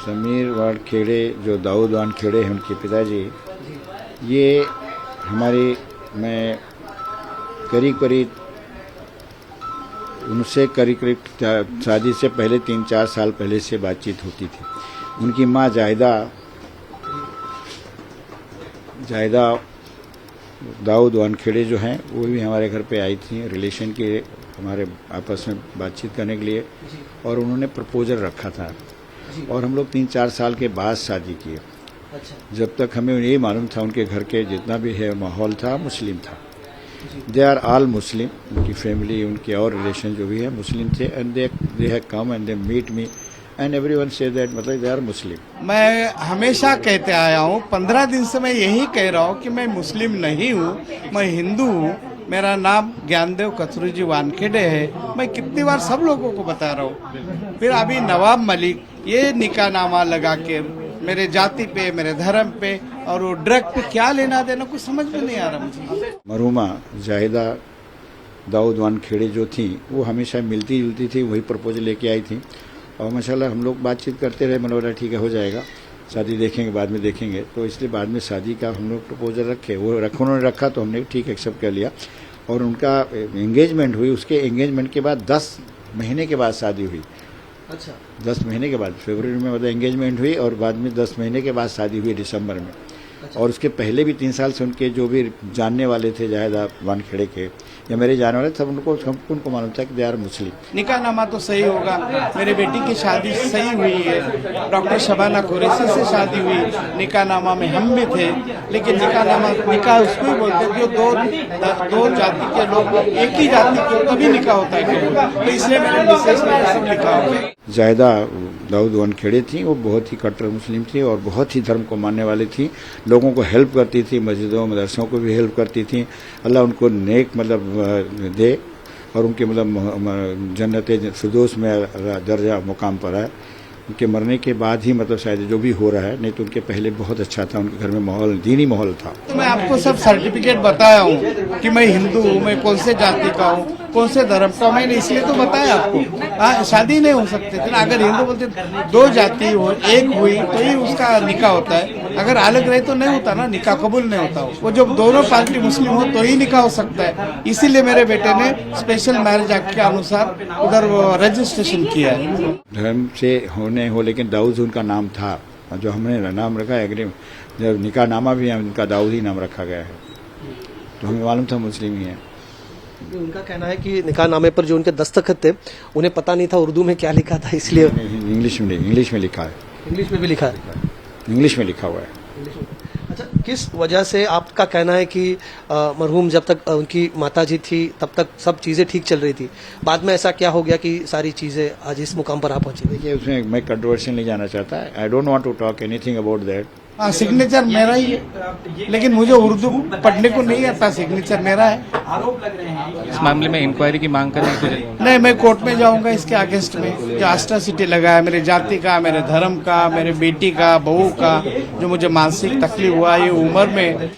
समीर वानखेड़े जो दाऊद वानखेड़े हैं उनके पिताजी, ये हमारी मैं करीब उनसे करीब शादी से पहले 3-4 साल पहले से बातचीत होती थी। उनकी माँ जायदा दाऊद वानखेड़े जो हैं वो भी हमारे घर पे आई थी रिलेशन के हमारे आपस में बातचीत करने के लिए, और उन्होंने प्रपोजल रखा था और हम लोग 3-4 साल के बाद शादी किए। अच्छा। जब तक हमें ये मालूम था उनके घर के जितना भी है माहौल था मुस्लिम था। दे आर ऑल मुस्लिम, उनकी फैमिली उनके और रिलेशन जो भी है मुस्लिम थे, and they have come and they meet me and everyone से दैट मतलब दे आर मुस्लिम। मैं हमेशा कहते आया हूँ, 15 दिन से मैं यही कह रहा हूँ कि मैं मुस्लिम नहीं हूँ, मैं हिंदू हूँ। मेरा नाम ज्ञानदेव कचरूजी वानखेड़े है। मैं कितनी बार सब लोगों को बता रहा हूँ। फिर अभी नवाब मलिक ये निकाहनामा लगा के मेरे जाति पे, मेरे धर्म पे और वो ड्रग पे क्या लेना देना कुछ समझ में नहीं आ रहा मुझे। मरहुमा जाहिदा दाऊद वानखेड़े जो थी वो हमेशा मिलती जुलती थी, वही प्रपोजल लेके आई थी और माशाल्लाह हम लोग बातचीत करते रहे। मैंने बोला ठीक है हो जाएगा, शादी देखेंगे बाद में देखेंगे। तो इसलिए बाद में शादी का हम लोग प्रपोजल रखे, वो उन्होंने रखा तो हमने ठीक एक्सेप्ट कर लिया और उनका एंगेजमेंट हुई। उसके एंगेजमेंट के बाद 10 महीने के बाद शादी हुई। अच्छा। 10 महीने के बाद फरवरी में मतलब एंगेजमेंट हुई और बाद में 10 महीने के बाद शादी हुई दिसंबर में। अच्छा। और उसके पहले भी 3 साल से उनके जो भी जानने वाले थे जाहिदा वानखेड़े के या मेरे जानने वाले सब उनको मालूम था कि दे आर मुस्लिम। निकाहनामा तो सही होगा। मेरी बेटी की शादी सही हुई है, डॉक्टर शबाना कुरैशी से शादी हुई। निकाहनामा में हम भी थे, लेकिन निकाह उसको ही बोलते हैं जो दो जाति के लोग एक ही जाति के तभी निकाह होता है। तो इसलिए मेरे मिसेस ने सब लिखा हुआ। जायदा दाऊद वानखेड़े थी, वो बहुत ही कट्टर मुस्लिम थी और बहुत ही धर्म को मानने वाली थी। लोगों को हेल्प करती थी, मस्जिदों मदरसों को भी हेल्प करती थी। अल्लाह उनको नेक मतलब दे और उनके मतलब जन्नत फिरदौस में दर्जा मुकाम पर है। उनके मरने के बाद ही मतलब शायद जो भी हो रहा है, नहीं तो उनके पहले बहुत अच्छा था, उनके घर में माहौल दीनी माहौल था। तो मैं आपको सब सर्टिफिकेट बताया हूँ कि मैं हिंदू हूँ, मैं कौन से जाति का हूँ, कौन से धर्म का। मैंने इसलिए तो बताया आपको। शादी नहीं हो सकती थी ना। अगर हिंदू बोलते 2 जाति हो एक हुई तो ही उसका निकाह होता है। अगर अलग रहे तो नहीं होता ना, निकाह कबूल नहीं होता। वो जब दोनों पार्टी मुस्लिम हो तो ही निकाह हो सकता है। इसीलिए मेरे बेटे ने स्पेशल मैरिज एक्ट के अनुसार उधर वो रजिस्ट्रेशन किया है। धर्म से होने हो लेकिन दाऊद उनका नाम था, जो हमने नाम रखा है जब निकाहनामा भी उनका दाऊद ही नाम रखा गया है, तो हमें मालूम था मुस्लिम ही है। उनका कहना है कि निकाहनामे पर जो उनके दस्तखत थे उन्हें पता नहीं था उर्दू में क्या लिखा था, इसलिए इंग्लिश में लिखा है। इंग्लिश में भी लिखा है। इंग्लिश में लिखा हुआ है। अच्छा, किस वजह से आपका कहना है कि मरहूम जब तक उनकी माताजी थी तब तक सब चीज़ें ठीक चल रही थी, बाद में ऐसा क्या हो गया कि सारी चीज़ें आज इस मुकाम पर आ पहुंची? देखिए उसमें मैं कंट्रोवर्सी नहीं जाना चाहता। I don't want to talk anything about that. हाँ, सिग्नेचर मेरा ही है, लेकिन मुझे उर्दू पढ़ने को नहीं आता। सिग्नेचर मेरा है। इस मामले में इंक्वायरी की मांग करने की नहीं, मैं कोर्ट में जाऊंगा इसके अगेंस्ट में। जो एट्रॉसिटी लगा है मेरे जाति का, मेरे धर्म का, मेरे बेटी का, बहू का, जो मुझे मानसिक तकलीफ हुआ ये उम्र में।